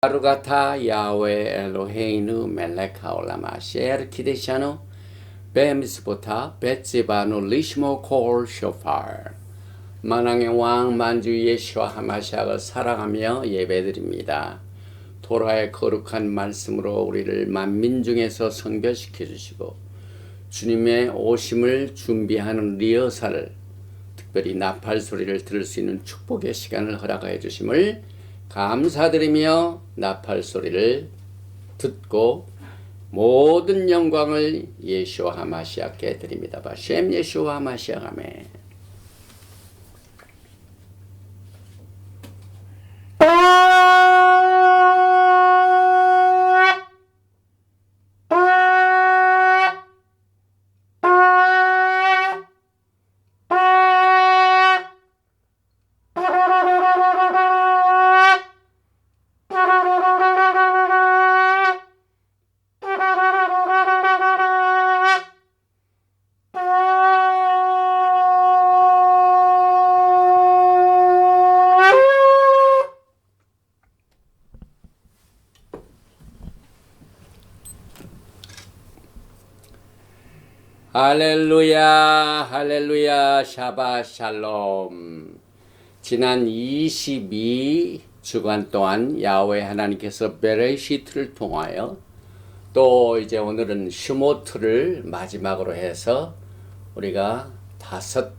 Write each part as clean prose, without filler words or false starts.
Barugata Yahweh Eloheinu melech haolam asher kideshanu be미tzvotav betzivanu lishmo kol shofar. 만왕의 왕 만주 예수와 하마시아를 사랑하며 예배드립니다. 토라의 거룩한 말씀으로 우리를 만민 중에서 성별시켜 주시고 주님의 오심을 준비하는 리허설을, 특별히 나팔 소리를 들을 수 있는 축복의 시간을 허락하여 주심을 감사드리며 나팔 소리를 듣고 모든 영광을 예수와 하마시아께 드립니다. 바셈 예수와 하마시아 아멘. 할렐루야, 할렐루야, 샤바 샬롬. 지난 22주간 동안 야훼 하나님께서 베레시트를 통하여 또 이제 오늘은 슈모트를 마지막으로 해서 우리가 5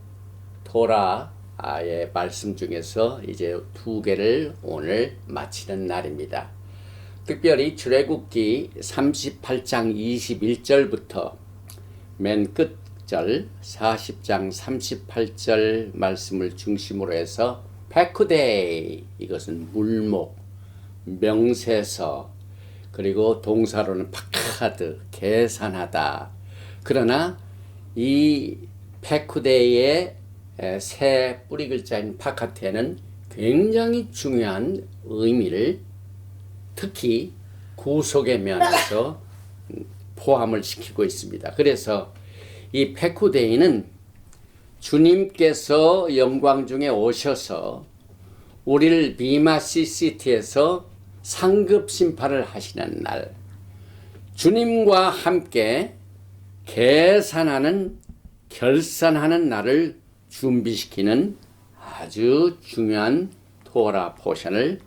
토라의 말씀 중에서 이제 2개를 오늘 마치는 날입니다. 특별히 출애굽기 38장 21절부터 맨 끝절 40장 38절 말씀을 중심으로 해서 페쿠데이, 이것은 물목, 명세서, 그리고 동사로는 파카드, 계산하다. 그러나 이 페쿠데이의 세 뿌리 글자인 파카테는 굉장히 중요한 의미를 특히 구속의 면에서 포함을 시키고 있습니다. 그래서 이 페쿠데이는 주님께서 영광 중에 오셔서 우리를 비마 CCT에서 상급 심판을 하시는 날, 주님과 함께 계산하는, 결산하는 날을 준비시키는 아주 중요한 토라 포션을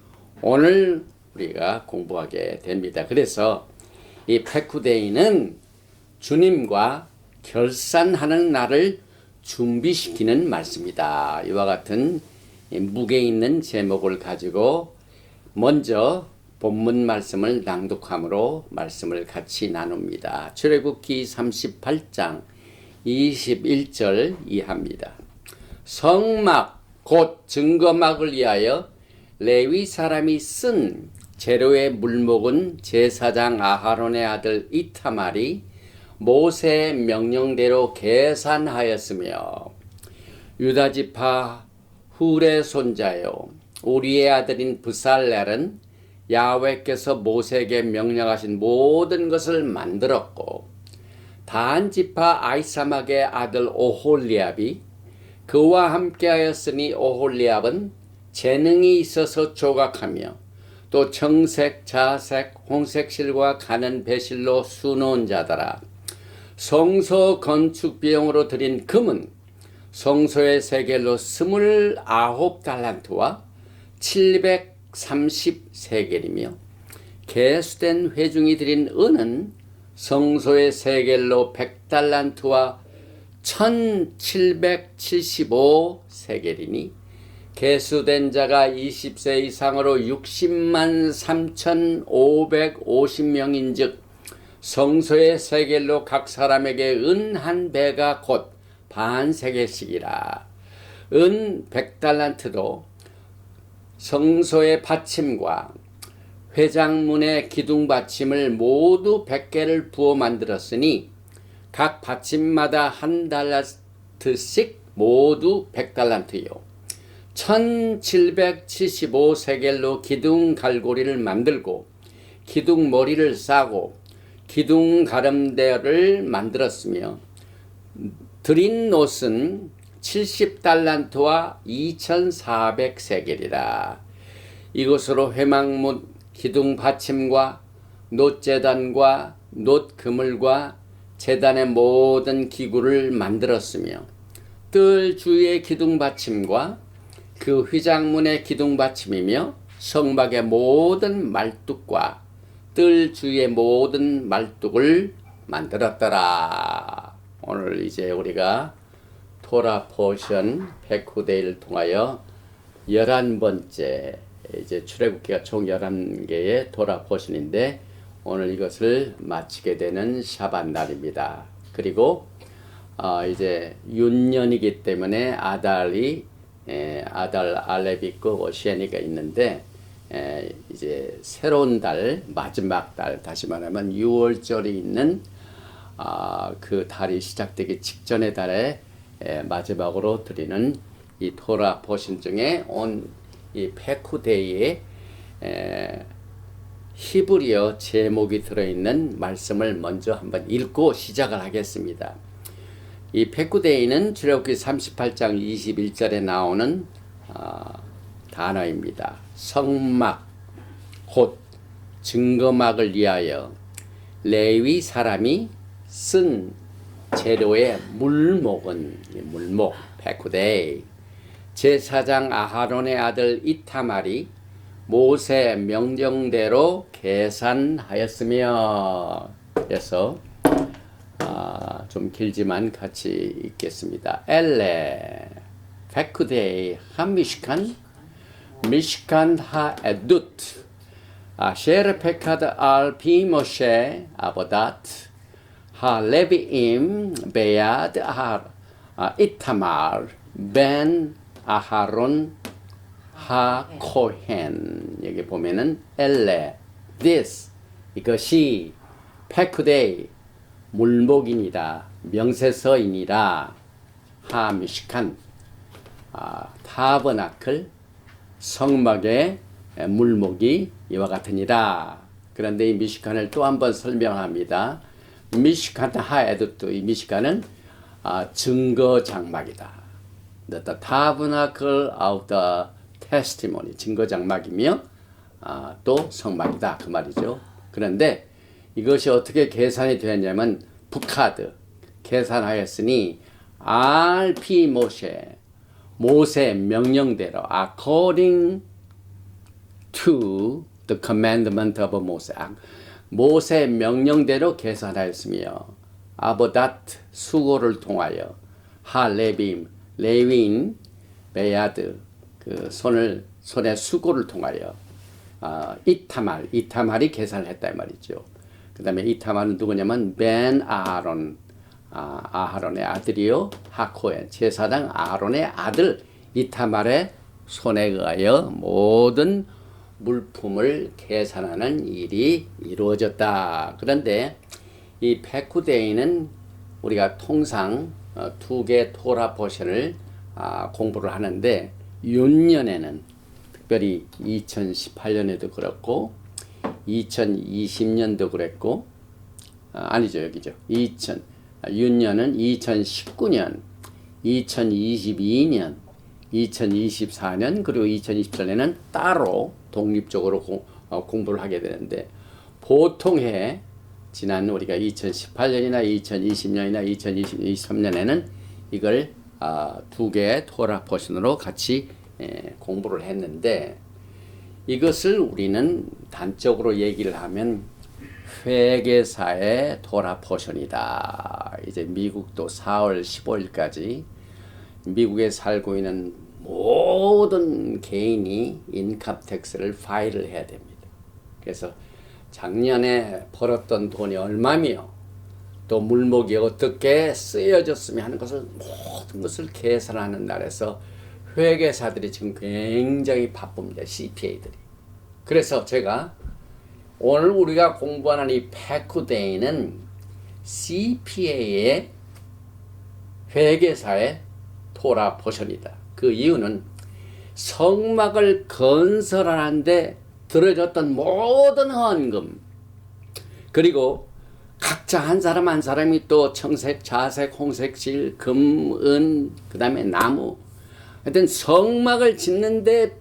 오늘 우리가 공부하게 됩니다. 그래서 이 페쿠데이는 주님과 결산하는 날을 준비시키는 말씀이다. 이와 같은 무게 있는 제목을 가지고 먼저 본문 말씀을 낭독함으로 말씀을 같이 나눕니다. 출애굽기 38장 21절 이하입니다. 성막 곧 증거막을 위하여 레위 사람이 쓴 재료의 물목은 제사장 아하론의 아들 이타말이 모세의 명령대로 계산하였으며 유다지파 훌의 손자요 우리의 아들인 브살렐은 야훼께서 모세에게 명령하신 모든 것을 만들었고 단지파 아히사막의 아들 오홀리압이 그와 함께하였으니 오홀리압은 재능이 있어서 조각하며 또 청색, 자색, 홍색 실과 가는 배실로 수놓은 자더라. 성소 건축 비용으로 드린 금은 성소의 세겔로 29달란트와 730세겔이며 개수된 회중이 드린 은은 성소의 세겔로 100달란트와 1775세겔이니 개수된 자가 20세 이상으로 60만 3,550명인 즉 성소의 세겔로 각 사람에게 은 한 배가 곧 반세겔씩이라. 은 100달란트도 성소의 받침과 회장문의 기둥 받침을 모두 100개를 부어 만들었으니 각 받침마다 한 달란트씩 모두 100달란트요. 1775세겔로 기둥 갈고리를 만들고 기둥 머리를 싸고 기둥 가름대를 만들었으며 드린 놋은 70달란트와 2400세겔이라. 이것으로 회막문 기둥 받침과 놋제단과 놋그물과 제단의 모든 기구를 만들었으며 뜰 주위의 기둥 받침과 그 휘장문의 기둥 받침이며 성막의 모든 말뚝과 뜰 주위의 모든 말뚝을 만들었더라. 오늘 이제 우리가 토라 포션 백후대를 통하여 11번째 이제 출애굽기가 총 11개의 토라 포션인데 오늘 이것을 마치게 되는 샤밧 날입니다. 그리고 이제 윤년이기 때문에 아달이 아달 알렙 있고 오시아니가 있는데 이제 새로운 달 마지막 달 다시 말하면 6월절이 있는 그 달이 시작되기 직전의 달에 마지막으로 드리는 이 토라 포션 중에 온 이 페쿠데이에 히브리어 제목이 들어있는 말씀을 먼저 한번 읽고 시작을 하겠습니다. 이 페쿠데이는 출애굽기 38장 21절에 나오는 단어입니다. 성막 곧 증거막을 위하여 레위 사람이 쓴 재료의 물목은 물목 페쿠데이 제사장 아하론의 아들 이타말이 모세 명령대로 계산하였으며 그래서 좀 길지만 같이 읽겠습니다. 엘레 페쿠데이 하미시칸 미시칸 하에두트 아셰르 페카드 알 피모셰 아보다트 하레비임 베야드 이타말 벤 아하론 하코헨 여기 보면은 엘레 this 이것이 페쿠데이 물목이니라 명세서이니라 하미시칸 타버나클 성막의 물목이 이와 같으니라. 그런데 이 미시칸을 또 한 번 설명합니다. 미시칸 하에두트 이 미시칸은 증거 장막이다. The tabernacle of the testimony 증거 장막이며 또 성막이다 그 말이죠. 그런데 이것이 어떻게 계산이 되었냐면 북카드 계산하였으니 RP 모세 명령대로 according to the commandment of Moses 모세 명령대로 계산하였으며 아보닷 수고를 통하여 하레빔 레윈 베야드 그 손의 수고를 통하여 이타말이 계산을 했다 이 말이죠. 그 다음에 이타말은 누구냐면 벤 아하론 아하론의 아들이요 하코엔 제사장 아하론의 아들 이타말의 손에 의하여 모든 물품을 계산하는 일이 이루어졌다. 그런데 이 페쿠데이는 우리가 통상 두 개 토라 포션을 공부를 하는데 윤년에는 특별히 2018년에도 그렇고 2020년도 그랬고 아니죠 여기죠. 윤년은 2019년 2022년 2024년 그리고 2027년에는 따로 독립적으로 공부를 하게 되는데 보통 해 지난 우리가 2018년이나 2020년이나 2023년에는 이걸 두 개의 토라 포션으로 같이 공부를 했는데 이것을 우리는 단적으로 얘기를 하면 회계사의 토라 포션이다. 이제 미국도 4월 15일까지 미국에 살고 있는 모든 개인이 인컴택스를 파일을 해야 됩니다. 그래서 작년에 벌었던 돈이 얼마며 또 물목이 어떻게 쓰여졌으며 하는 것을 모든 것을 계산하는 날에서 회계사들이 지금 굉장히 바쁩니다. CPA들이. 그래서 제가 오늘 우리가 공부하는 이 페쿠데이는 CPA의 회계사의 토라 포션이다. 그 이유는 성막을 건설하는데 들어졌던 모든 헌금 그리고 각자 한 사람 한 사람이 또 청색, 자색, 홍색, 실, 금, 은, 그 다음에 나무 하여튼 성막을 짓는데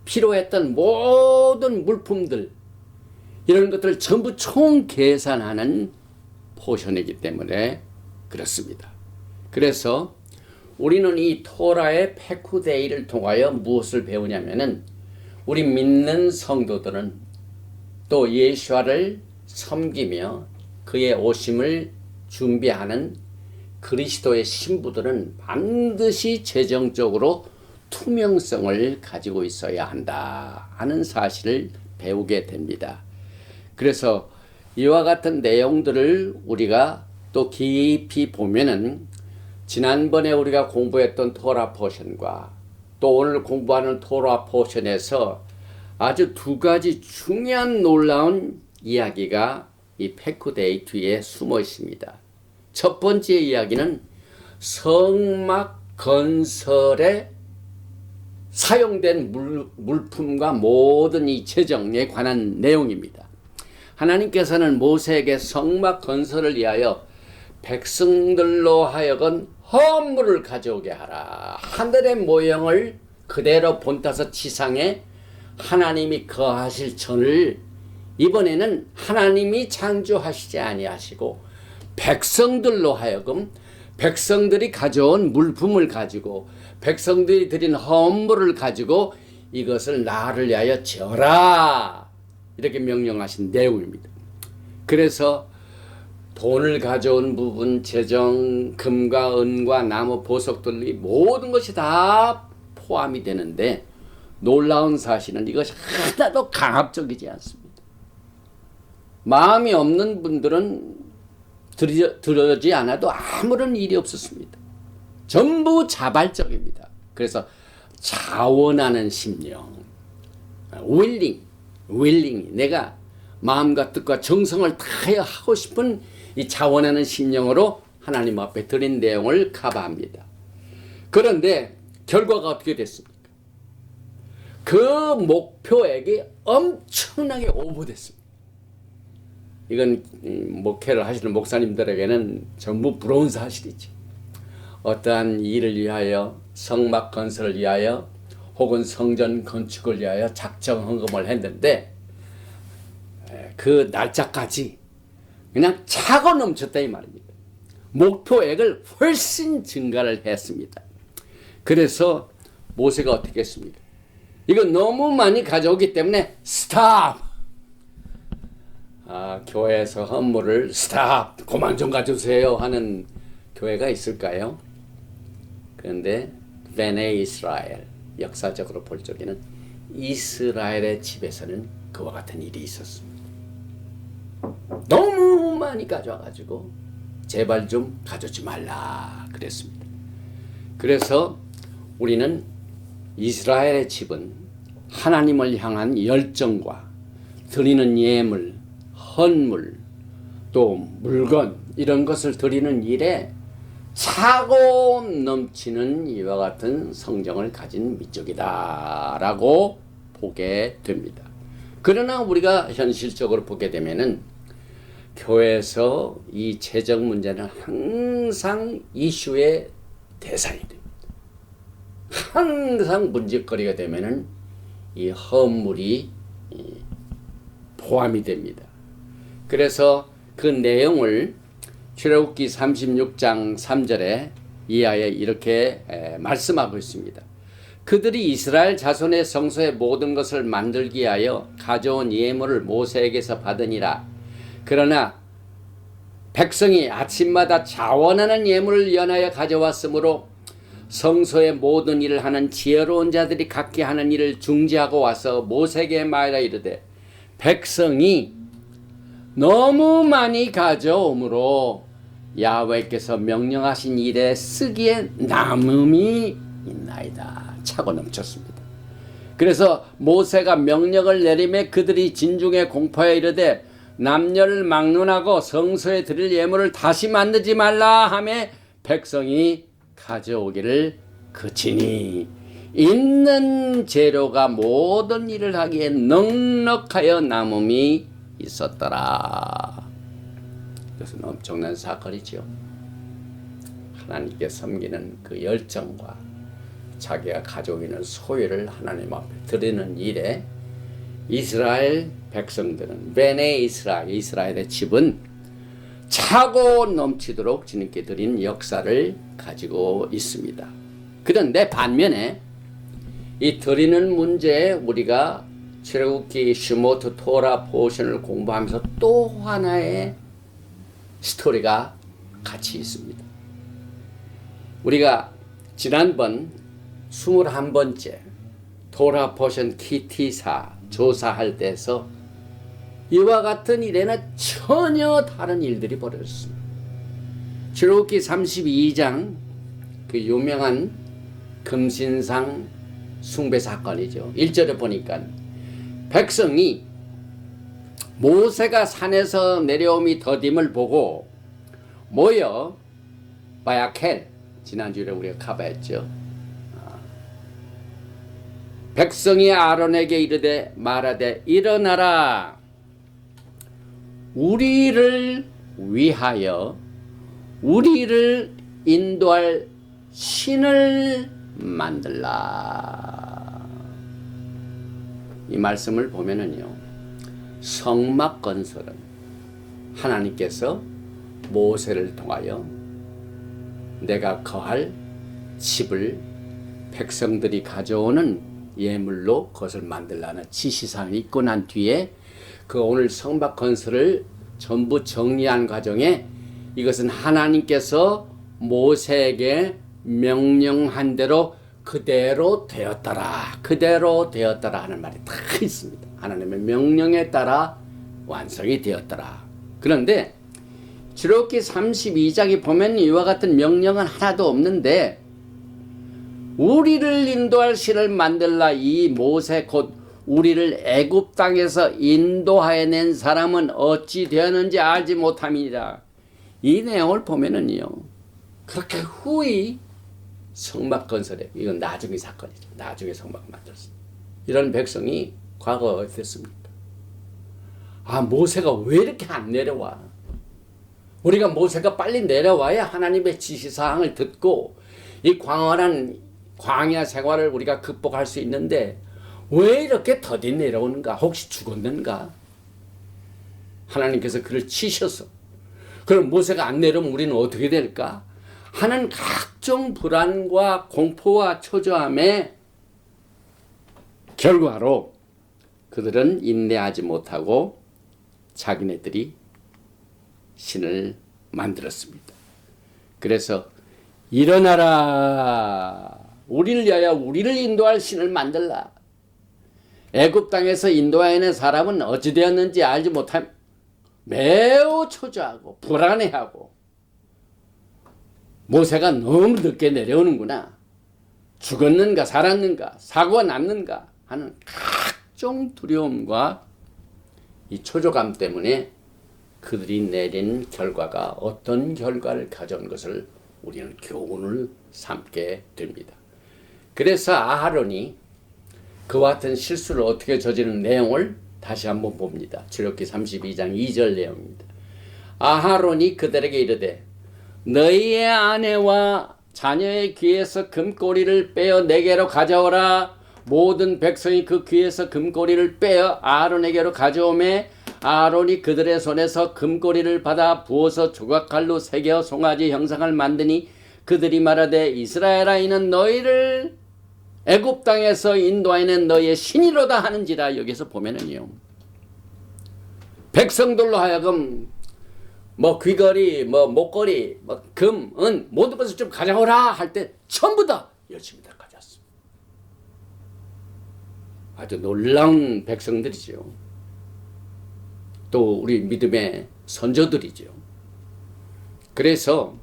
필요했던 모든 물품들 이런 것들을 전부 총 계산하는 포션이기 때문에 그렇습니다. 그래서 우리는 이 토라의 페쿠데이를 통하여 무엇을 배우냐면은 우리 믿는 성도들은 또 예수와를 섬기며 그의 오심을 준비하는 그리스도의 신부들은 반드시 재정적으로 투명성을 가지고 있어야 한다 하는 사실을 배우게 됩니다. 그래서 이와 같은 내용들을 우리가 또 깊이 보면은 지난번에 우리가 공부했던 토라 포션과 또 오늘 공부하는 토라 포션에서 아주 두 가지 중요한 놀라운 이야기가 이 페쿠데이 뒤에 숨어 있습니다. 첫 번째 이야기는 성막 건설에 사용된 물품과 모든 이 재정에 관한 내용입니다. 하나님께서는 모세에게 성막 건설을 위하여 백성들로 하여금 헌물을 가져오게 하라. 하늘의 모형을 그대로 본따서 지상에 하나님이 거하실 전을 이번에는 하나님이 창조하시지 아니하시고 백성들로 하여금 백성들이 가져온 물품을 가지고 백성들이 드린 헌물을 가지고 이것을 나를 위하여 지어라. 이렇게 명령하신 내용입니다. 그래서 돈을 가져온 부분, 재정, 금과 은과 나무, 보석들이 모든 것이 다 포함이 되는데 놀라운 사실은 이것이 하나도 강압적이지 않습니다. 마음이 없는 분들은 들어지 않아도 아무런 일이 없었습니다. 전부 자발적입니다. 그래서 자원하는 심령, willing, 내가 마음과 뜻과 정성을 다하여 하고 싶은 이 자원하는 심령으로 하나님 앞에 드린 내용을 커버합니다. 그런데 결과가 어떻게 됐습니까? 그 목표액이 엄청나게 오버됐습니다. 이건 목회를 하시는 목사님들에게는 전부 부러운 사실이지. 어떠한 일을 위하여 성막 건설을 위하여 혹은 성전 건축을 위하여 작정 헌금을 했는데 그 날짜까지 그냥 차고 넘쳤다 이 말입니다. 목표액을 훨씬 증가를 했습니다. 그래서 모세가 어떻게 했습니까? 이거 너무 많이 가져오기 때문에 스탑! 교회에서 헌물을 스탑! 그만 좀 가져오세요 하는 교회가 있을까요? 그런데 베네 이스라엘, 역사적으로 볼 적에는 이스라엘의 집에서는 그와 같은 일이 있었습니다. 너무 많이 가져와가지고 제발 좀 가져오지 말라 그랬습니다. 그래서 우리는 이스라엘의 집은 하나님을 향한 열정과 드리는 예물, 헌물, 또 물건 이런 것을 드리는 일에 차고 넘치는 이와 같은 성정을 가진 민족이다 라고 보게 됩니다. 그러나 우리가 현실적으로 보게 되면은 교회에서 이 재정 문제는 항상 이슈의 대상이 됩니다. 항상 문제거리가 되면은 이 헌물이 포함이 됩니다. 그래서 그 내용을 출애굽기 36장 3절에 이하에 이렇게 말씀하고 있습니다. 그들이 이스라엘 자손의 성소의 모든 것을 만들기 위하여 가져온 예물을 모세에게서 받으니라. 그러나 백성이 아침마다 자원하는 예물을 연하여 가져왔으므로 성소의 모든 일을 하는 지혜로운 자들이 각기 하는 일을 중지하고 와서 모세에게 말하여 이르되 백성이 너무 많이 가져오므로 야훼께서 명령하신 일에 쓰기에 남음이 있나이다. 차고 넘쳤습니다. 그래서 모세가 명령을 내리매 그들이 진중에 공포하여 이르되 남녀를 막론하고 성소에 드릴 예물을 다시 만들지 말라 하며 백성이 가져오기를 그치니 있는 재료가 모든 일을 하기에 넉넉하여 남음이 있었더라. 이것은 엄청난 사건이죠. 하나님께 섬기는 그 열정과 자기가 가지고 있는 소유를 하나님 앞에 드리는 일에 이스라엘 백성들은 베네 이스라엘의 집은 차고 넘치도록 주님께 드린 역사를 가지고 있습니다. 그런데 반면에 이 드리는 문제에 우리가 출애굽기 슈모트 토라 포션을 공부하면서 또 하나의 스토리가 같이 있습니다. 우리가 지난번 21번째 토라 포션 키티사 조사할 때에서 이와 같은 일에는 전혀 다른 일들이 벌어졌습니다. 출애굽기 32장 그 유명한 금신상 숭배 사건이죠. 1절에 보니까 백성이 모세가 산에서 내려옴이 더딤을 보고 모여 바야켈, 지난주에 우리가 가봐했죠. 백성이 아론에게 이르되 말하되 일어나라, 우리를 위하여 우리를 인도할 신을 만들라. 이 말씀을 보면은요, 성막 건설은 하나님께서 모세를 통하여 내가 거할 집을 백성들이 가져오는 예물로 그것을 만들라는 지시사항이 있고 난 뒤에 그 오늘 성막 건설을 전부 정리한 과정에 이것은 하나님께서 모세에게 명령한 대로 그대로 되었더라, 그대로 되었더라 하는 말이 다 있습니다. 하나님의 명령에 따라 완성이 되었더라. 그런데 출애굽기 32장에 보면 이와 같은 명령은 하나도 없는데 우리를 인도할 신을 만들라, 이 모세 곧 우리를 애굽 땅에서 인도하여 낸 사람은 어찌 되었는지 알지 못함이니라. 이 내용을 보면은요, 그렇게 후이 성막 건설에, 이건 나중의 사건이죠. 나중에 성막 만들었습니다. 이런 백성이 과거 어땠습니까? 아, 모세가 왜 이렇게 안 내려와? 우리가 모세가 빨리 내려와야 하나님의 지시사항을 듣고 이 광활한 광야 생활을 우리가 극복할 수 있는데 왜 이렇게 더디 내려오는가? 혹시 죽었는가? 하나님께서 그를 치셔서, 그럼 모세가 안 내려오면 우리는 어떻게 될까? 하는 각종 불안과 공포와 초조함의 결과로 그들은 인내하지 못하고 자기네들이 신을 만들었습니다. 그래서 일어나라, 우리를 위하여 우리를 인도할 신을 만들라. 애굽 땅에서 인도하여낸 사람은 어찌 되었는지 알지 못함. 매우 초조하고 불안해하고 모세가 너무 늦게 내려오는구나, 죽었는가 살았는가 사고가 났는가 하는 각종 두려움과 이 초조감 때문에 그들이 내린 결과가 어떤 결과를 가져온 것을 우리는 교훈을 삼게 됩니다. 그래서 아하론이 그와 같은 실수를 어떻게 저지른 내용을 다시 한번 봅니다. 출애굽기 32장 2절 내용입니다. 아하론이 그들에게 이르되 너희의 아내와 자녀의 귀에서 금꼬리를 빼어 내게로 가져오라. 모든 백성이 그 귀에서 금꼬리를 빼어 아하론에게로 가져오매 아하론이 그들의 손에서 금꼬리를 받아 부어서 조각칼로 새겨 송아지 형상을 만드니 그들이 말하되 이스라엘아, 이는 너희를 애굽 땅에서 인도하여낸 너희의 신이로다 하는지라. 여기서 보면은요, 백성들로 하여금 귀걸이, 목걸이, 금, 은 모든 것을 좀 가져오라 할 때 전부 다 열심히 다 가져왔습니다. 아주 놀라운 백성들이죠. 또 우리 믿음의 선조들이죠. 그래서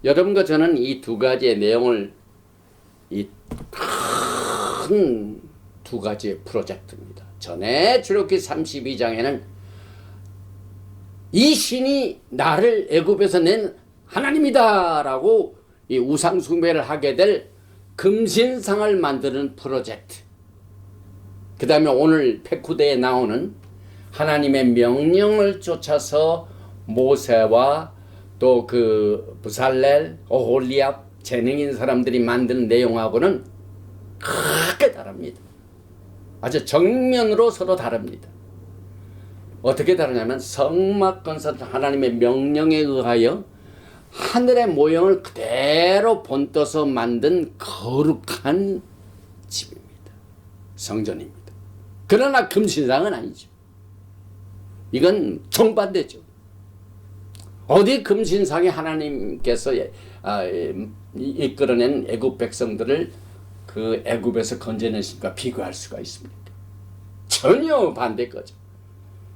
여러분과 저는 이 두 가지의 내용을, 이 큰 두 가지의 프로젝트입니다. 전에 출애굽기 32장에는 이 신이 나를 애굽에서 낸 하나님이다라고 이 우상 숭배를 하게 될 금신상을 만드는 프로젝트. 그 다음에 오늘 페쿠드에 나오는 하나님의 명령을 쫓아서 모세와 또 그 부살렐, 오홀리압, 재능인 사람들이 만드는 내용하고는 크게 다릅니다. 아주 정면으로 서로 다릅니다. 어떻게 다르냐면 성막 건설은 하나님의 명령에 의하여 하늘의 모형을 그대로 본떠서 만든 거룩한 집입니다. 성전입니다. 그러나 금신상은 아니죠. 이건 정반대죠. 어디 금신상이 하나님께서 이끌어낸 애굽 백성들을 그 애굽에서 건져내신과 비교할 수가 있습니까? 전혀 반대 거죠.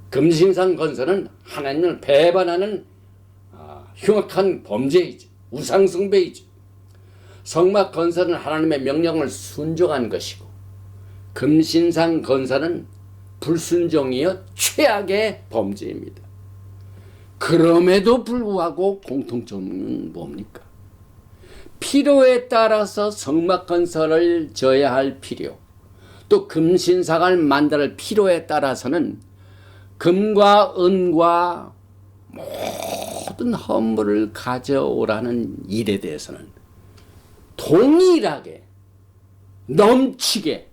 금신상 건설은 하나님을 배반하는 흉악한 범죄이죠. 우상숭배이죠. 성막 건설은 하나님의 명령을 순종한 것이고 금신상 건설은 불순종이여 최악의 범죄입니다. 그럼에도 불구하고 공통점은 뭡니까? 필요에 따라서 성막 건설을 져야 할 필요, 또 금신상을 만들 필요에 따라서는 금과 은과 모든 허물을 가져오라는 일에 대해서는 동일하게 넘치게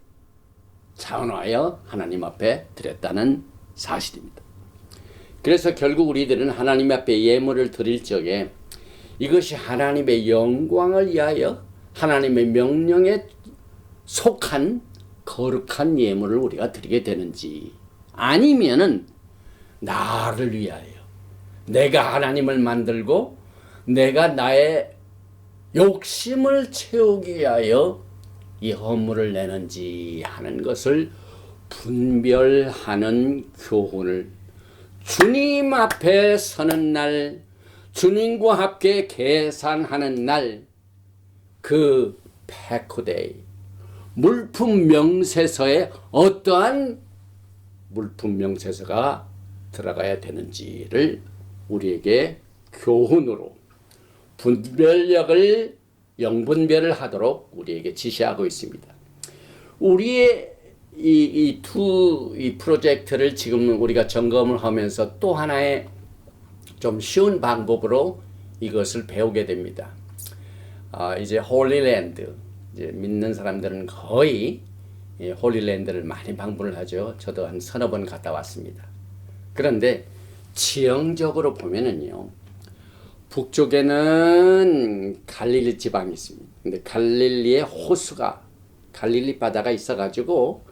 자원하여 하나님 앞에 드렸다는 사실입니다. 그래서 결국 우리들은 하나님 앞에 예물을 드릴 적에 이것이 하나님의 영광을 위하여 하나님의 명령에 속한 거룩한 예물을 우리가 드리게 되는지, 아니면은 나를 위하여 내가 하나님을 만들고 내가 나의 욕심을 채우기 위하여 이 헌물을 내는지 하는 것을 분별하는 교훈을 주님 앞에 서는 날, 주님과 함께 계산하는 날, 그 패코데이 물품 명세서에 어떠한 물품 명세서가 들어가야 되는지를 우리에게 교훈으로 분별력을 영분별을 하도록 우리에게 지시하고 있습니다. 우리의 이 프로젝트를 지금 우리가 점검을 하면서 또 하나의 좀 쉬운 방법으로 이것을 배우게 됩니다. 이제 홀리랜드, 이제 믿는 사람들은 거의 홀리랜드를 많이 방문을 하죠. 저도 한 서너 번 갔다 왔습니다. 그런데 지형적으로 보면은요, 북쪽에는 갈릴리 지방이 있습니다. 근데 갈릴리의 호수가, 갈릴리 바다가 있어가지고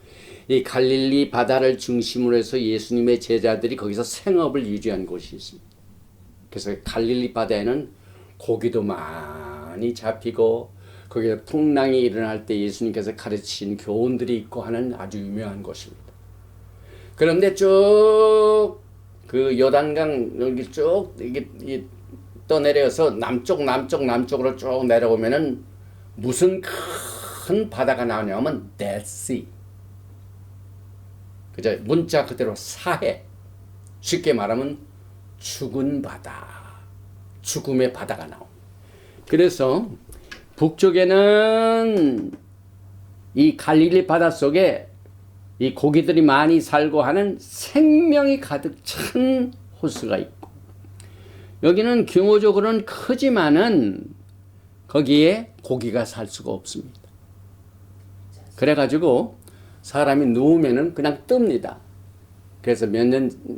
이 갈릴리 바다를 중심으로 해서 예수님의 제자들이 거기서 생업을 유지한 곳이 있습니다. 그래서 갈릴리 바다에는 고기도 많이 잡히고 거기에 풍랑이 일어날 때 예수님께서 가르치신 교훈들이 있고 하는 아주 유명한 곳입니다. 그런데 쭉 그 요단강 여기 쭉 이게 떠내려서 남쪽으로 쭉 내려오면은 무슨 큰 바다가 나오냐면 데드시. 그죠? 문자 그대로 사해. 쉽게 말하면 죽은 바다, 죽음의 바다가 나옵니다. 그래서 북쪽에는 이 갈릴리 바다 속에 이 고기들이 많이 살고 하는 생명이 가득 찬 호수가 있고, 여기는 규모적으로는 크지만은 거기에 고기가 살 수가 없습니다. 그래가지고 사람이 누우면은 그냥 뜹니다. 그래서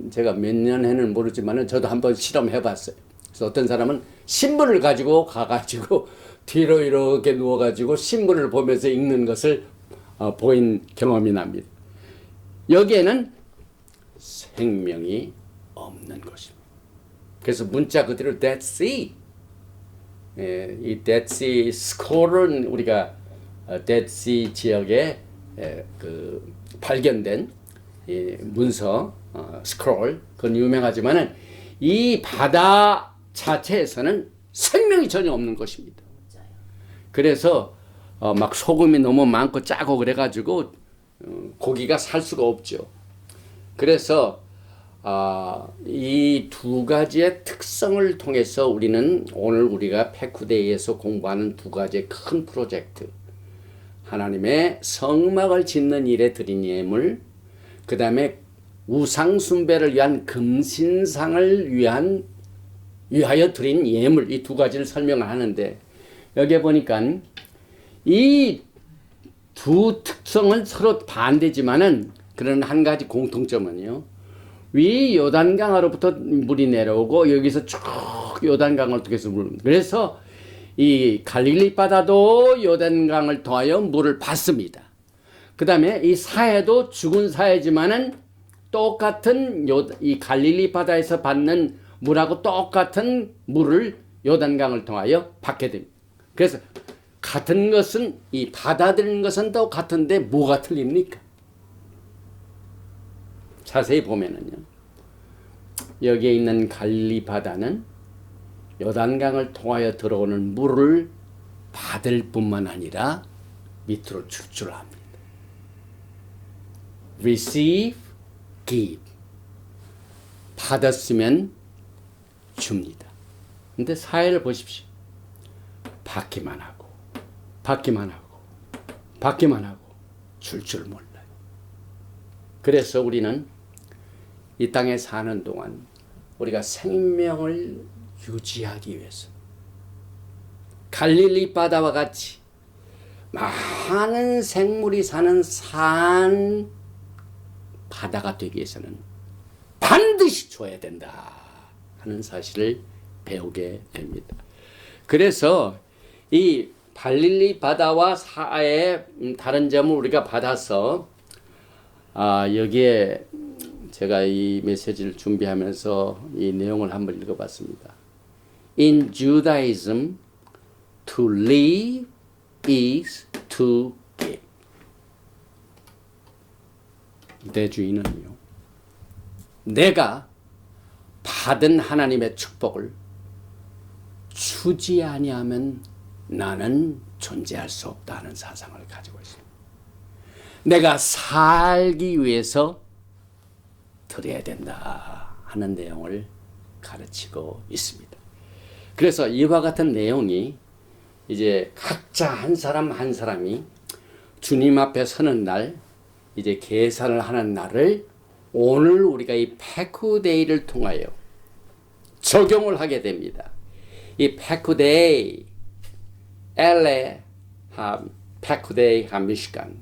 제가 몇 년 해는 모르지만은 저도 한번 실험해 봤어요. 그래서 어떤 사람은 신문을 가지고 가가지고 뒤로 이렇게 누워가지고 신문을 보면서 읽는 것을 보인 경험이 납니다. 여기에는 생명이 없는 것입니다. 그래서 문자 그대로 Dead Sea, 이 Dead Sea 스콜은 우리가 Dead Sea 지역에 그 발견된 이 문서 스크롤, 그건 유명하지만은 이 바다 자체에서는 생명이 전혀 없는 것입니다. 그래서 막 소금이 너무 많고 짜고 그래가지고 고기가 살 수가 없죠. 그래서 이 두 가지의 특성을 통해서 우리는 오늘 우리가 페쿠데이에서 공부하는 두 가지의 큰 프로젝트, 하나님의 성막을 짓는 일에 드린 예물, 그 다음에 우상숭배를 위한 금신상을 위하여 드린 예물, 이 두 가지를 설명을 하는데, 여기에 보니까 이 두 특성은 서로 반대지만은 그런 한 가지 공통점은요. 위 요단강으로부터 물이 내려오고 여기서 쭉 요단강을 통해서 그래서 이 갈릴리 바다도 요단강을 통하여 물을 받습니다. 그 다음에 이 사해도 죽은 사해지만은 똑같은 이 갈릴리 바다에서 받는 물하고 똑같은 물을 요단강을 통하여 받게 됩니다. 그래서 같은 것은 이 받아들이는 것은 또 같은데 뭐가 틀립니까? 자세히 보면은요. 여기에 있는 갈릴리 바다는 요단강을 통하여 들어오는 물을 받을 뿐만 아니라 밑으로 출출합니다. receive, give. 받았으면 줍니다. 근데 사회를 보십시오. 받기만 하고, 받기만 하고, 받기만 하고, 줄줄 몰라요. 그래서 우리는 이 땅에 사는 동안 우리가 생명을 유지하기 위해서 갈릴리 바다와 같이 많은 생물이 사는 산 바다가 되기 위해서는 반드시 줘야 된다 하는 사실을 배우게 됩니다. 그래서 이 갈릴리 바다와 사해의 다른 점을 우리가 받아서 여기에 제가 이 메시지를 준비하면서 이 내용을 한번 읽어봤습니다. In Judaism, to live is to give. 내 주인은요, 내가 받은 하나님의 축복을 주지 아니하면 나는 존재할 수 없다는 사상을 가지고 있습니다. 내가 살기 위해서 드려야 된다 하는 내용을 가르치고 있습니다. 그래서 이와 같은 내용이 이제 각자 한 사람 한 사람이 주님 앞에 서는 날, 이제 계산을 하는 날을 오늘 우리가 이 패쿠데이를 통하여 적용을 하게 됩니다. 이 패쿠데이, 엘레 패쿠데이 하미시간,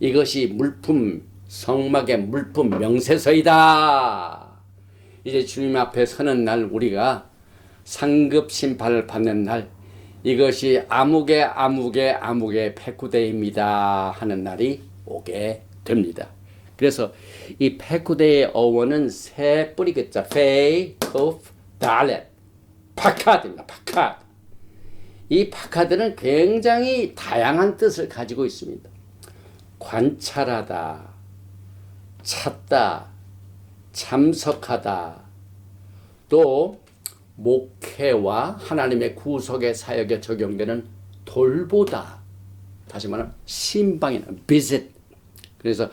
이것이 물품 성막의 물품 명세서이다. 이제 주님 앞에 서는 날 우리가 상급 심판을 받는 날, 이것이 아무개 패쿠데이입니다 하는 날이 오게 됩니다. 그래서 이 패쿠데이의 어원은 세 뿌리겠죠. 페이, 코프, 달렛, 파카드입니다. 파카드. 이 파카드는 굉장히 다양한 뜻을 가지고 있습니다. 관찰하다, 찾다, 참석하다, 또 목회와 하나님의 구속의 사역에 적용되는 돌보다, 다시 말하면 신방이나 visit. 그래서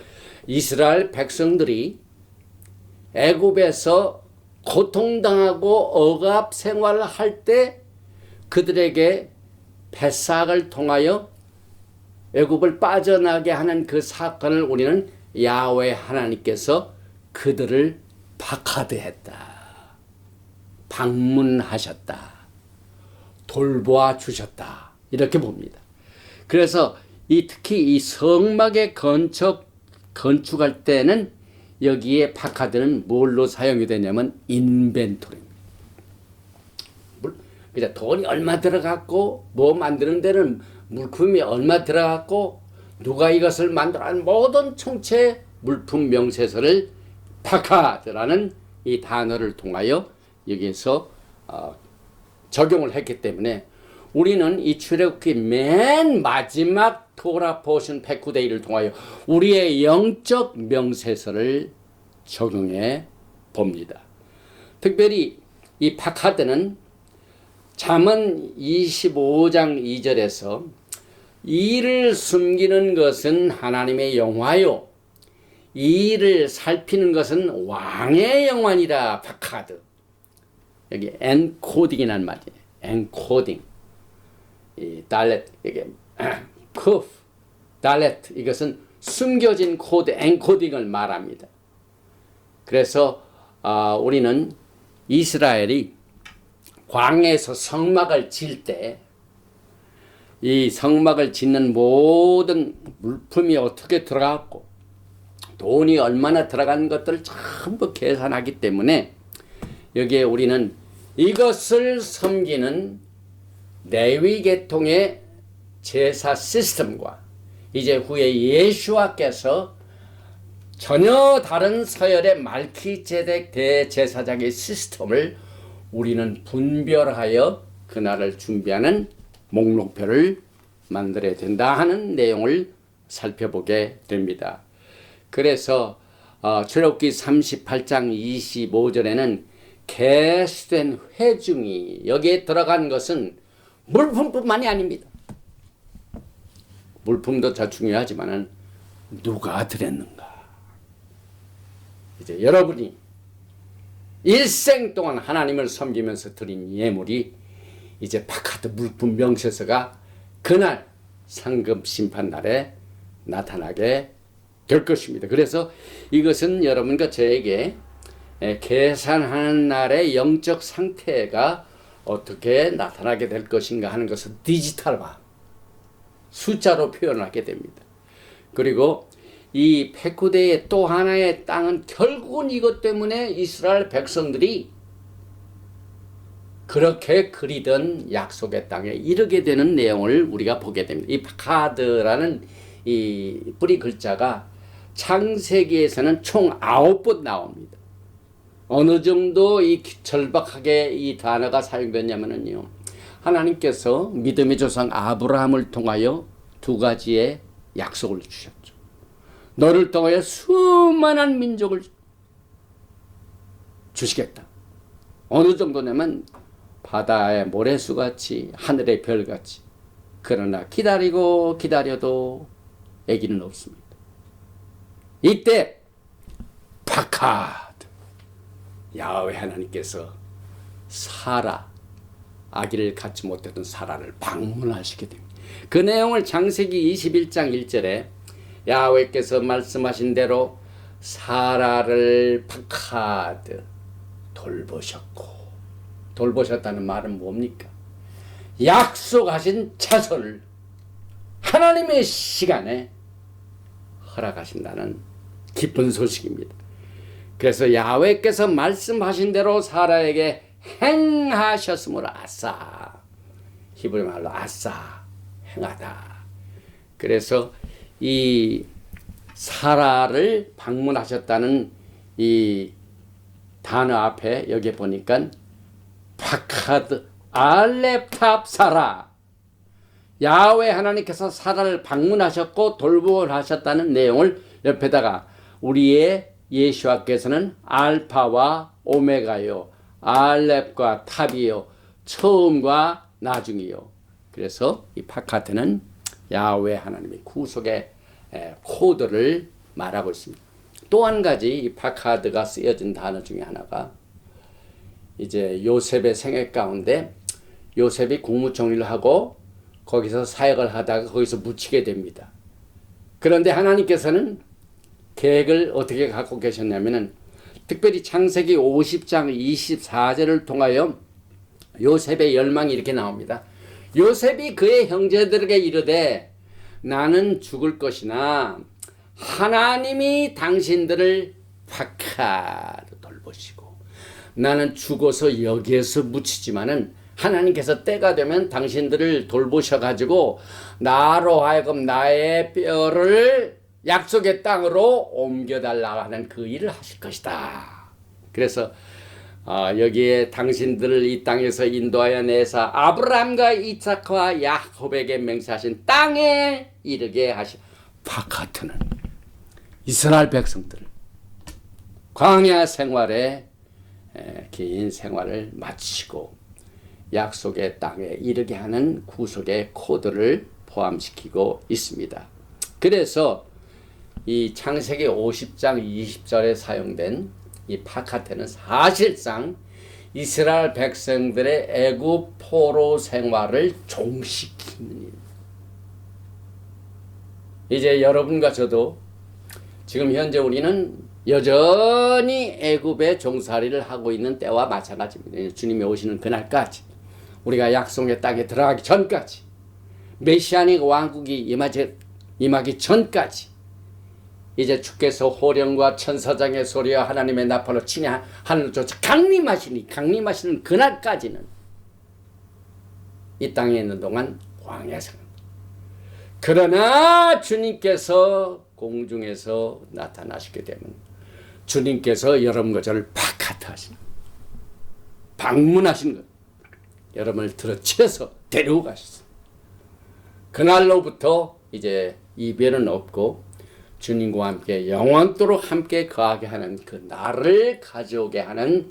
이스라엘 백성들이 애굽에서 고통당하고 억압 생활을 할 때 그들에게 벳삭을 통하여 애굽을 빠져나게 하는 그 사건을 우리는 야훼 하나님께서 그들을 파카드했다, 방문하셨다, 돌보아 주셨다, 이렇게 봅니다. 그래서 특히 이 성막의 건축할 때는 여기에 파카드는 뭘로 사용이 되냐면 인벤토리입니다. 그냥 돈이 얼마 들어갔고 뭐 만드는 데는 물품이 얼마 들어갔고 누가 이것을 만들어낸 모든 총체 물품 명세서를 파카드라는 이 단어를 통하여 여기에서 적용을 했기 때문에 우리는 이 출애굽기 맨 마지막 토라 포션 패쿠데이를 통하여 우리의 영적 명세서를 적용해 봅니다. 특별히 이 파카드는 잠언 25장 2절에서 이를 숨기는 것은 하나님의 영화요, 이를 살피는 것은 왕의 영화니라. 파카드. 여기 엔코딩이란 말이에요. 엔코딩. 이 달렛, 이게 커프, 달렛, 이것은 숨겨진 코드, 엔코딩을 말합니다. 그래서 우리는 이스라엘이 광야에서 성막을 지을 때 이 성막을 짓는 모든 물품이 어떻게 들어갔고 돈이 얼마나 들어간 것들을 전부 계산하기 때문에 여기에 우리는 이것을 섬기는 레위 계통의 제사 시스템과 이제 후에 예수와께서 전혀 다른 서열의 말키제덱 대제사장의 시스템을 우리는 분별하여 그날을 준비하는 목록표를 만들어야 된다 하는 내용을 살펴보게 됩니다. 그래서 출애굽기 38장 25절에는 개수된 회중이 여기에 들어간 것은 물품뿐만이 아닙니다. 물품도 더 중요하지만은 누가 드렸는가. 이제 여러분이 일생 동안 하나님을 섬기면서 드린 예물이 이제 파카드 물품 명세서가 그날 상급 심판 날에 나타나게 될 것입니다. 그래서 이것은 여러분과 저에게 계산하는 날의 영적 상태가 어떻게 나타나게 될 것인가 하는 것을 디지털화, 숫자로 표현하게 됩니다. 그리고 이 페쿠데의 또 하나의 땅은 결국은 이것 때문에 이스라엘 백성들이 그렇게 그리던 약속의 땅에 이르게 되는 내용을 우리가 보게 됩니다. 이 파카드라는 이 뿌리 글자가 창세기에서는 총 9번 나옵니다. 어느 정도 이 절박하게 이 단어가 사용됐냐면요. 하나님께서 믿음의 조상 아브라함을 통하여 두 가지의 약속을 주셨죠. 너를 통하여 수많은 민족을 주시겠다. 어느 정도냐면 바다의 모래수같이 하늘의 별같이. 그러나 기다리고 기다려도 아기는 없습니다. 이때 파카드 야훼 하나님께서 사라, 아기를 갖지 못했던 사라를 방문하시게 됩니다. 그 내용을 창세기 21장 1절에 야훼께서 말씀하신 대로 사라를 파카드 돌보셨고, 돌보셨다는 말은 뭡니까? 약속하신 자손을 하나님의 시간에 허락하신다는 기쁜 소식입니다. 그래서 야훼께서 말씀하신 대로 사라에게 행하셨으므로 아싸, 히브리 말로 아싸, 행하다. 그래서 이 사라를 방문하셨다는 이 단어 앞에 여기 보니까 파카드 알렙탑 사라, 야훼 하나님께서 사라를 방문하셨고 돌보하셨다는 내용을 옆에다가 우리의 예수와께서는 알파와 오메가요, 알렙과 탑이요, 처음과 나중이요. 그래서 이 파카드는 야훼 하나님의 구속의 코드를 말하고 있습니다. 또 한 가지 이 파카드가 쓰여진 단어 중에 하나가 이제 요셉의 생애 가운데 요셉이 국무총리를 하고 거기서 사역을 하다가 거기서 묻히게 됩니다. 그런데 하나님께서는 계획을 어떻게 갖고 계셨냐면은 특별히 창세기 50장 24절을 통하여 요셉의 열망이 이렇게 나옵니다. 요셉이 그의 형제들에게 이르되 나는 죽을 것이나 하나님이 당신들을 파카로 돌보시고 나는 죽어서 여기에서 묻히지만은 하나님께서 때가 되면 당신들을 돌보셔가지고 나로 하여금 나의 뼈를 약속의 땅으로 옮겨달라 하는 그 일을 하실 것이다. 그래서 여기에 당신들을 이 땅에서 인도하여 내사 아브라함과 이삭과 야곱에게 맹세하신 땅에 이르게 하시. 파카트는 이스라엘 백성들을 광야 생활에 긴 생활을 마치고 약속의 땅에 이르게 하는 구속의 코드를 포함시키고 있습니다. 그래서 이 창세기 50장 20절에 사용된 이 파카테는 사실상 이스라엘 백성들의 애굽 포로 생활을 종식시키는 일. 이제 여러분과 저도 지금 현재 우리는 여전히 애굽의 종살이를 하고 있는 때와 마찬가지입니다. 주님이 오시는 그날까지, 우리가 약속의 땅에 들어가기 전까지 메시아닉 왕국이 임하기 전까지 이제 주께서 호령과 천사장의 소리와 하나님의 나팔로 친히 하늘로 쫓아 강림하시는 그날까지는 이 땅에 있는 동안 광야 생활. 그러나 주님께서 공중에서 나타나시게 되면 주님께서 여러분과 저를 바카트 하시는, 방문하시는 것, 여러분을 들어채서 데리고 가셨어요. 그날로부터 이제 이별은 없고 주님과 함께 영원토록 함께 거하게 하는 그 날을 가져오게 하는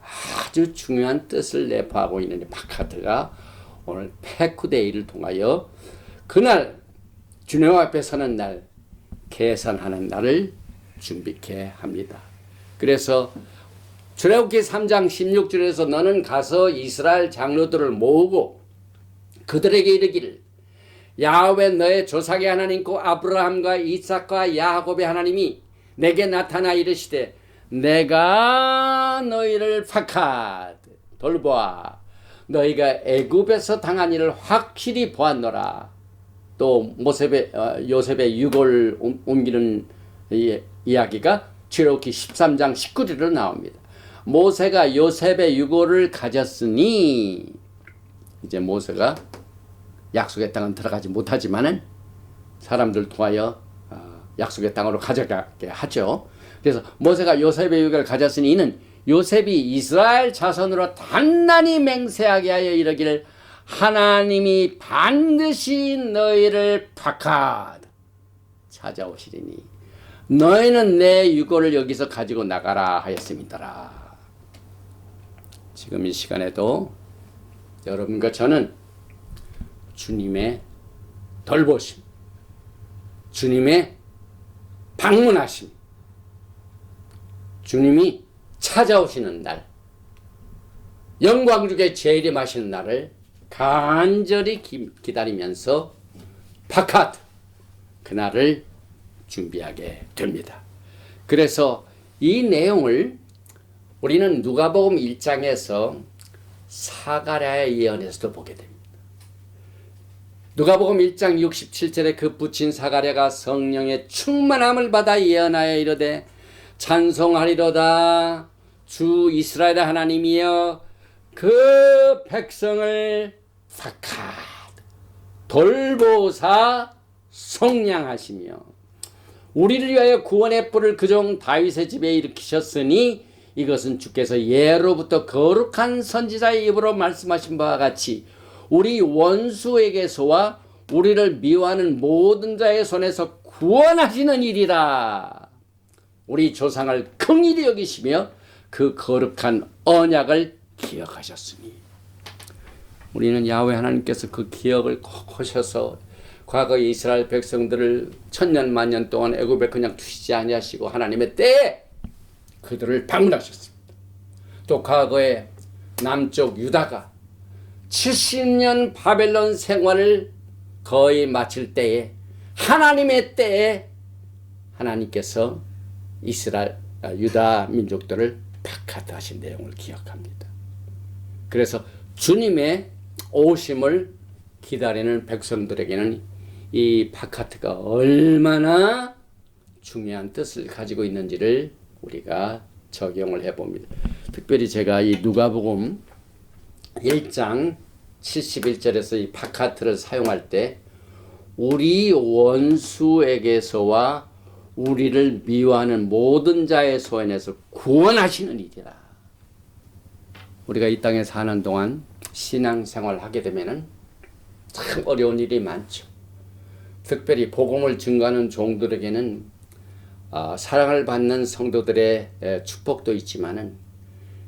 아주 중요한 뜻을 내포하고 있는 이 바카트가 오늘 페쿠데이를 통하여 그날 주님 앞에 서는 날, 계산하는 날을 준비케 합니다. 그래서 출애굽기 3장 16절에서 너는 가서 이스라엘 장로들을 모으고 그들에게 이르기를 야훼 너의 조상의 하나님고 아브라함과 이삭과 야곱의 하나님이 내게 나타나 이르시되 내가 너희를 돌보아 너희가 애굽에서 당한 일을 확실히 보았노라. 또 요셉의 유골 옮기는 이야기가 출애굽기 13장 19절로 나옵니다. 모세가 요셉의 유골을 가졌으니 이제 모세가 약속의 땅은 들어가지 못하지만은 사람들 통하여 약속의 땅으로 가져가게 하죠. 그래서 모세가 요셉의 유골을 가졌으니 이는 요셉이 이스라엘 자손으로 단단히 맹세하게 하여 이르기를 하나님이 반드시 너희를 찾아오시리니 너희는 내 유골을 여기서 가지고 나가라 하였음이더라. 지금 이 시간에도 여러분과 저는 주님의 돌보심, 주님의 방문하심, 주님이 찾아오시는 날, 영광중에 재림하시는 날을 간절히 기다리면서 바카트, 그날을 준비하게 됩니다. 그래서 이 내용을 우리는 누가복음 1장에서 사가랴의 예언에서도 보게 됩니다. 누가복음 1장 67절에 그 부친 사가랴가 성령의 충만함을 받아 예언하여 이르되 찬송하리로다 주 이스라엘의 하나님이여 그 백성을 돌보사 속량하시며 우리를 위하여 구원의 뿔을 그종 다윗의 집에 일으키셨으니 이것은 주께서 예로부터 거룩한 선지자의 입으로 말씀하신 바와 같이 우리 원수에게서와 우리를 미워하는 모든 자의 손에서 구원하시는 일이라. 우리 조상을 긍휼히 여기시며 그 거룩한 언약을 기억하셨으니 우리는 야훼 하나님께서 그 기억을 꼭 하셔서 과거 이스라엘 백성들을 천년 만년 동안 애굽에 그냥 두시지 아니하시고 하나님의 때에 그들을 방문하셨습니다. 또 과거에 남쪽 유다가 70년 바벨론 생활을 거의 마칠 때에 하나님의 때에 하나님께서 유다 민족들을 바카트하신 내용을 기억합니다. 그래서 주님의 오심을 기다리는 백성들에게는 이 바카트가 얼마나 중요한 뜻을 가지고 있는지를 우리가 적용을 해봅니다. 특별히 제가 이 누가복음 1장 71절에서 이 바카트를 사용할 때 우리 원수에게서와 우리를 미워하는 모든 자의 손에서 구원하시는 일이라. 우리가 이 땅에 사는 동안 신앙생활을 하게 되면은 참 어려운 일이 많죠. 특별히 복음을 증거하는 종들에게는 사랑을 받는 성도들의 축복도 있지만은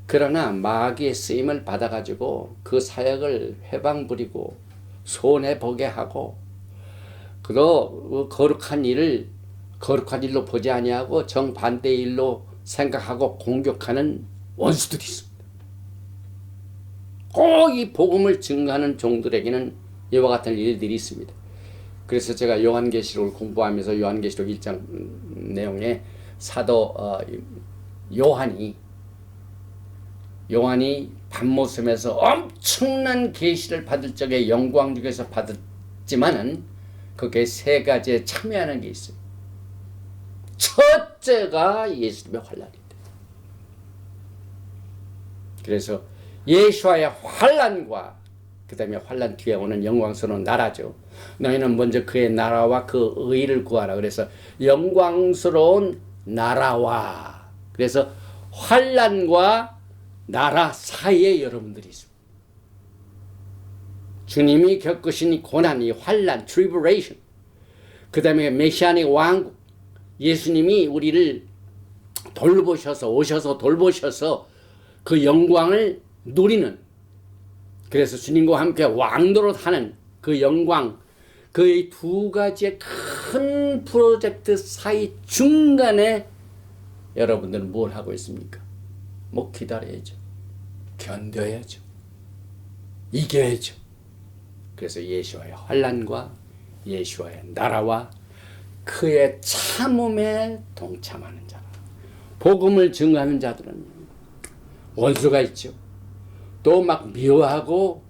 그러나 마귀의 쓰임을 받아가지고 그 사역을 회방 부리고 손해 보게 하고 그 거룩한 일로 보지 아니하고 정반대의 일로 생각하고 공격하는 원수들이 있습니다. 꼭 이 복음을 증거하는 종들에게는 이와 같은 일들이 있습니다. 그래서 제가 요한계시록을 공부하면서 요한계시록 1장 내용에 사도 요한이 밤모섬에서 엄청난 계시를 받을 적에 영광 중에서 받을 있지만은 그게 세 가지에 참여하는 게 있어요. 첫째가 예수님의 환란입니다. 그래서 예수와의 환란과 그 다음에 환란 뒤에 오는 영광스러운 나라죠. 너희는 먼저 그의 나라와 그 의를 구하라. 그래서 영광스러운 나라와, 그래서 환란과 나라 사이에 여러분들이 있습니다. 주님이 겪으신 이 고난, 이 환란, tribulation, 그 다음에 메시아닉 왕국, 예수님이 우리를 오셔서 돌보셔서 그 영광을 누리는, 그래서 주님과 함께 왕노릇하는 그 영광, 그 두 가지의 큰 프로젝트 사이 중간에 여러분들은 뭘 하고 있습니까? 뭐 기다려야죠. 견뎌야죠. 이겨야죠. 그래서 예수와의 환란과 예수와의 나라와 그의 참음에 동참하는 자라. 복음을 증거하는 자들은 원수가 있죠. 또 막 미워하고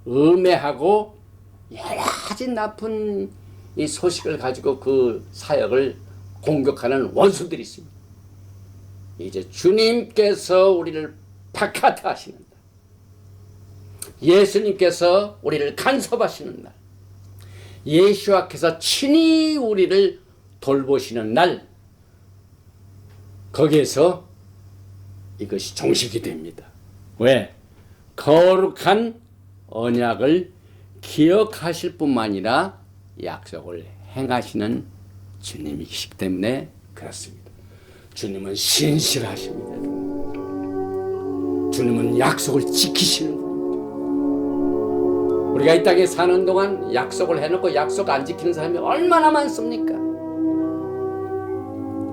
음해하고 여러 가지 나쁜 이 소식을 가지고 그 사역을 공격하는 원수들이 있습니다. 이제 주님께서 우리를 박하하시는 날, 예수님께서 우리를 간섭하시는 날, 예수와께서 친히 우리를 돌보시는 날, 거기에서 이것이 종식이 됩니다. 왜? 거룩한 언약을 기억하실 뿐만 아니라 약속을 행하시는 주님이시기 때문에 그렇습니다. 주님은 신실하십니다. 주님은 약속을 지키시는 분입니다. 우리가 이 땅에 사는 동안 약속을 해놓고 약속 안 지키는 사람이 얼마나 많습니까?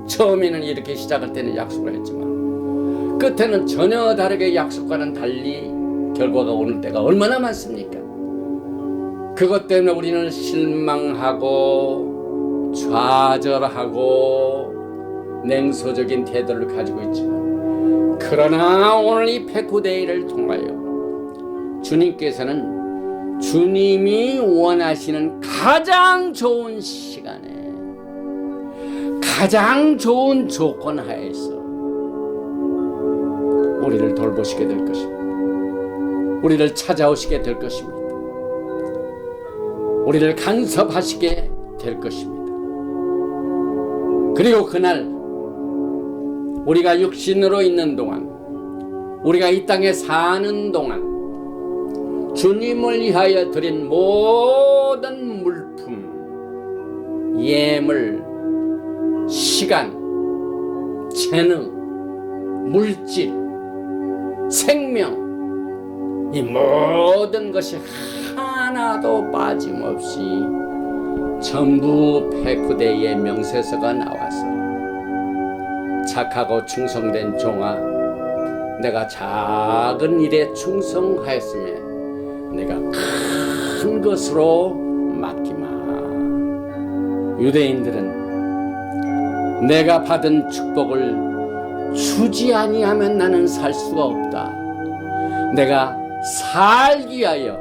처음에는 이렇게 시작할 때는 약속을 했지만 끝에는 전혀 다르게 약속과는 달리 결과가 오는 때가 얼마나 많습니까? 그것 때문에 우리는 실망하고 좌절하고 냉소적인 태도를 가지고 있지만, 그러나 오늘 이 페쿠데이를 통하여 주님께서는 주님이 원하시는 가장 좋은 시간에 가장 좋은 조건 하에서 우리를 돌보시게 될 것입니다. 우리를 찾아오시게 될 것입니다. 우리를 간섭하시게 될 것입니다. 그리고 그날 우리가 육신으로 있는 동안, 우리가 이 땅에 사는 동안 주님을 위하여 드린 모든 물품, 예물, 시간, 재능, 물질, 생명, 이 모든 것이 하나도 빠짐없이 전부 페쿠데이의 명세서가 나와서 착하고 충성된 종아, 내가 작은 일에 충성하였으며 내가 큰 것으로 맡기마. 유대인들은 내가 받은 축복을 주지 아니하면 나는 살 수가 없다. 내가 살기 위하여,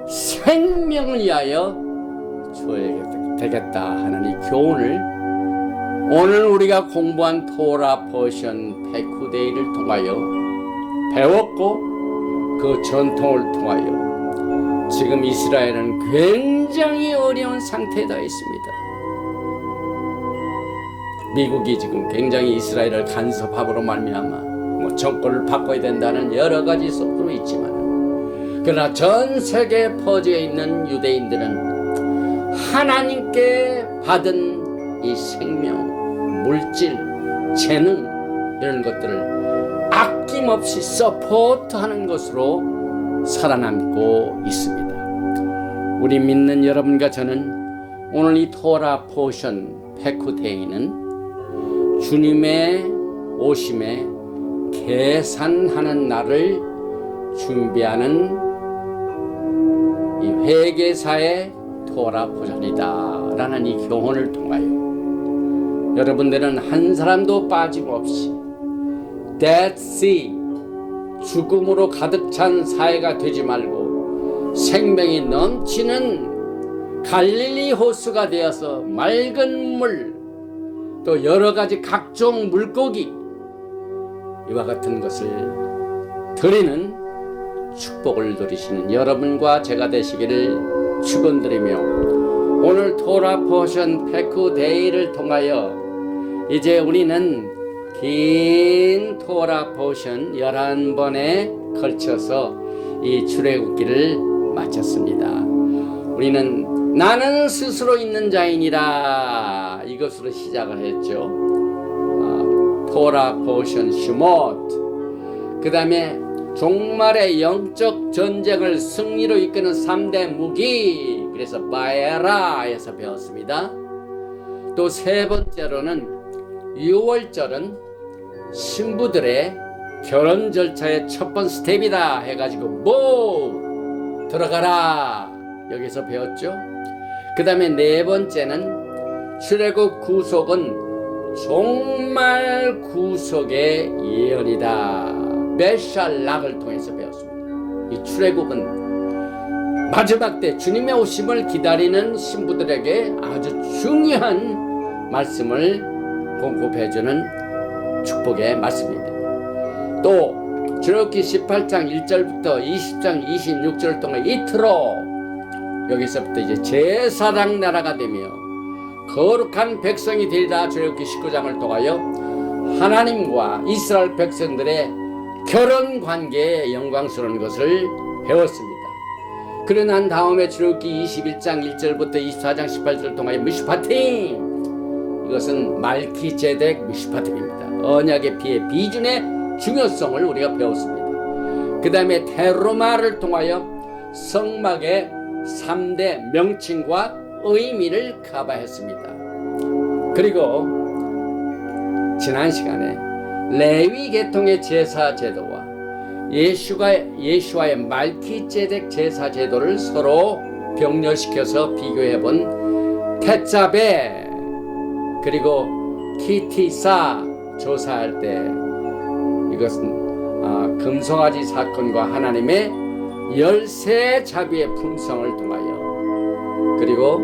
생명을 위하여 줘야 되겠다 하는 이 교훈을 오늘 우리가 공부한 토라 포션 페쿠데이를 통하여 배웠고, 그 전통을 통하여 지금 이스라엘은 굉장히 어려운 상태에 더 있습니다. 미국이 지금 굉장히 이스라엘을 간섭함으로 말미암아 정권을 바꿔야 된다는 여러 가지 속도로 있지만, 그러나 전 세계에 퍼져 있는 유대인들은 하나님께 받은 이 생명, 물질, 재능, 이런 것들을 아낌없이 서포트하는 것으로 살아남고 있습니다. 우리 믿는 여러분과 저는 오늘 이 토라 포션 페쿠데이는 주님의 오심에 계산하는 날을 준비하는 이 회개사의 토라 포션이다 라는 이 교훈을 통하여 여러분들은 한 사람도 빠짐없이 Dead Sea, 죽음으로 가득 찬 사회가 되지 말고 생명이 넘치는 갈릴리 호수가 되어서 맑은 물, 또 여러 가지 각종 물고기 이와 같은 것을 드리는 축복을 누리시는 여러분과 제가 되시기를 축원드리며, 오늘 토라 포션 패크데이를 통하여 이제 우리는 긴 토라 포션 11번에 걸쳐서 이 출애굽기를 마쳤습니다. 우리는 나는 스스로 있는 자이니라 이것으로 시작을 했죠. 토라 포션 슈못, 그 다음에 종말의 영적 전쟁을 승리로 이끄는 3대 무기, 그래서 바에라에서 배웠습니다. 또 세 번째로는 6월절은 신부들의 결혼 절차의 첫 번째 스텝이다 해가지고 뭐 들어가라 여기서 배웠죠. 그 다음에 네 번째는 출애굽 구속은 종말 구속의 예언이다, 메샬락을 통해서 배웠습니다. 이 출애굽은 마지막 때 주님의 오심을 기다리는 신부들에게 아주 중요한 말씀을 공급해주는 축복의 말씀입니다. 또 출애굽기 18장 1절부터 20장 26절을 통해 이틀로 여기서부터 이제 제사장 나라가 되며 거룩한 백성이 되리라, 출애굽기 19장을 통하여 하나님과 이스라엘 백성들의 결혼 관계에 영광스러운 것을 배웠습니다. 그러고 난 다음에 출애굽기 21장 1절부터 24장 18절을 통하여 미슈파팀, 이것은 말키제덱 미슈파팀입니다. 언약의 피의 비준의 중요성을 우리가 배웠습니다. 그 다음에 테르마를 통하여 성막의 3대 명칭과 의미를 커버했습니다. 그리고 지난 시간에 레위 계통의 제사 제도와 예수와의 말키제덱 제사 제도를 서로 병렬시켜서 비교해본 테짜베 그리고 키티사 조사할 때, 이것은 금송아지 사건과 하나님의 열세 자비의 품성을 통하여, 그리고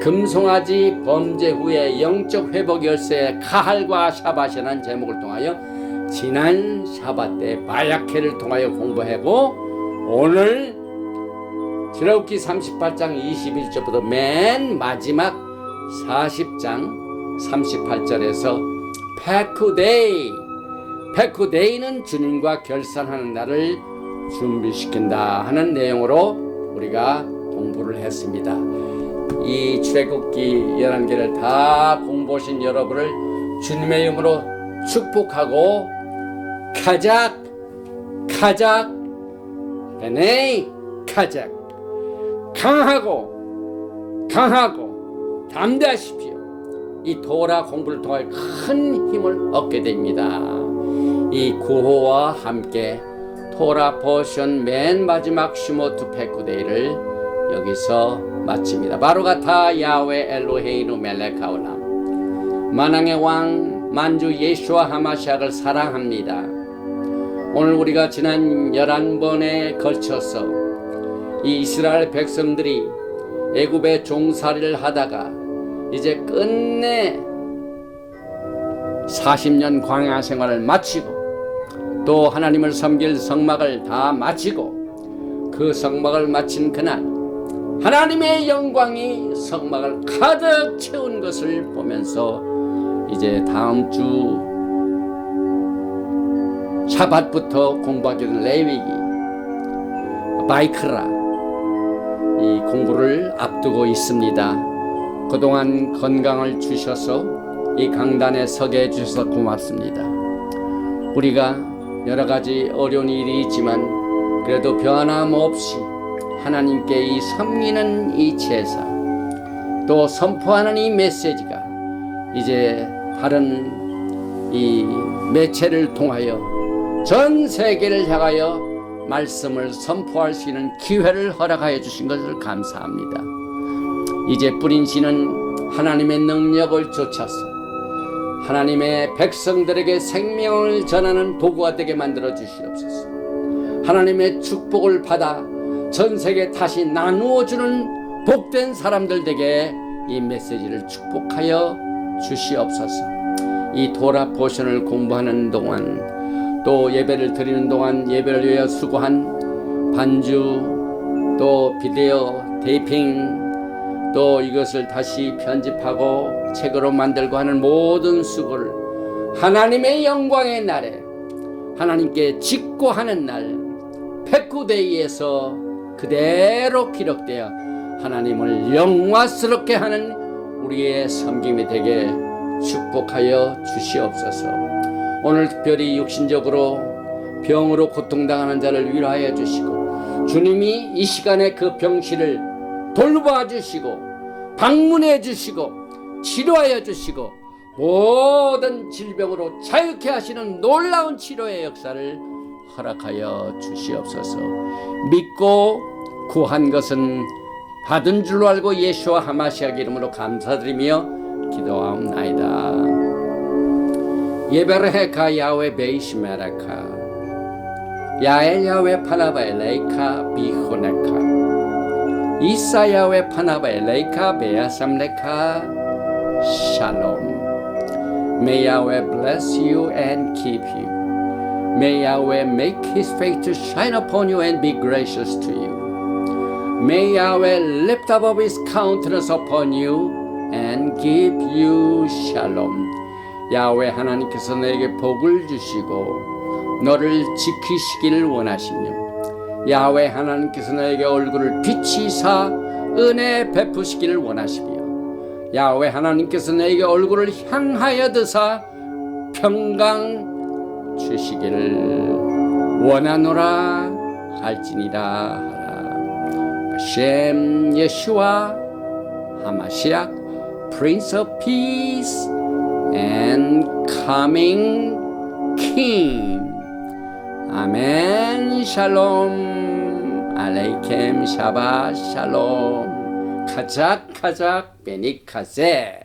금송아지 범죄 후에 영적 회복 열쇠의 카할과 샤밧이라는 제목을 통하여 지난 샤밧 때 마야케를 통하여 공부하고, 오늘 출애굽기 38장 21절부터 맨 마지막 40장 38절에서 패크데이는 주님과 결산하는 날을 준비시킨다 하는 내용으로 우리가 공부를 했습니다. 이 출애굽기 11개를 다 공부하신 여러분을 주님의 이름으로 축복하고, 카작 베네이 카작, 강하고 담대하십시오. 이 토라 공부를 통해 큰 힘을 얻게 됩니다. 이 구호와 함께 토라 포션 맨 마지막 슈모트 패크데이를 여기서 마칩니다. 바로가타 야훼 엘로헤이누 멜레카올람, 만왕의 왕 만주 예수와 하마시아를 사랑합니다. 오늘 우리가 지난 11번에 걸쳐서 이 이스라엘 백성들이 애굽의 종살이를 하다가 이제 끝내 40년 광야 생활을 마치고 또 하나님을 섬길 성막을 다 마치고, 그 성막을 마친 그날 하나님의 영광이 성막을 가득 채운 것을 보면서 이제 다음 주 샤밧부터 공부하게 된 레위기 바이크라 이 공부를 앞두고 있습니다. 그동안 건강을 주셔서 이 강단에 서게 해주셔서 고맙습니다. 우리가 여러 가지 어려운 일이 있지만 그래도 변함없이 하나님께 이 섬기는 이 제사, 또 선포하는 이 메시지가 이제 다른 이 매체를 통하여 전 세계를 향하여 말씀을 선포할 수 있는 기회를 허락하여 주신 것을 감사합니다. 이제 뿌린 씨는 하나님의 능력을 쫓아서 하나님의 백성들에게 생명을 전하는 도구가 되게 만들어 주시옵소서. 하나님의 축복을 받아 전 세계에 다시 나누어 주는 복된 사람들에게 이 메시지를 축복하여 주시옵소서. 이 도라 포션을 공부하는 동안, 또 예배를 드리는 동안 예배를 위하여 수고한 반주, 또 비디오 테이핑, 또 이것을 다시 편집하고 책으로 만들고 하는 모든 수고를 하나님의 영광의 날에 하나님께 직고하는 날 페쿠데이에서 그대로 기록되어 하나님을 영화스럽게 하는 우리의 섬김이 되게 축복하여 주시옵소서. 오늘 특별히 육신적으로 병으로 고통당하는 자를 위로하여 주시고, 주님이 이 시간에 그 병실을 돌봐 주시고 방문해 주시고 치료하여 주시고 모든 질병으로 자유케 하시는 놀라운 치료의 역사를 허락하여 주시옵소서. 믿고 구한 것은 받은 줄로 알고 예수와 하마시아 이름으로 감사드리며 기도하옵나이다. 예베르헤카 야훼 베이시메라카 야엘 야훼 파나바엘레이카 비호네카 이사 야훼 파나바엘레이카 베야삼레카 샬롬. May Yahweh bless you and keep you. May Yahweh make his face to shine upon you and be gracious to you. May Yahweh lift up his countenance upon you and give you shalom. 야훼 하나님께서 너에게 복을 주시고 너를 지키시기를 원하시며, 야훼 하나님께서 너에게 얼굴을 비치사 은혜 베푸시기를 원하시며, 야훼 하나님께서 너에게 얼굴을 향하여 드사 평강 주시기를 원하노라 할지니라 하라. 셴 예슈아 하마시아 Prince of Peace and Coming King. 아멘. 샬롬 알레이켐 샤바 샬롬. 카작 카작 베니카세.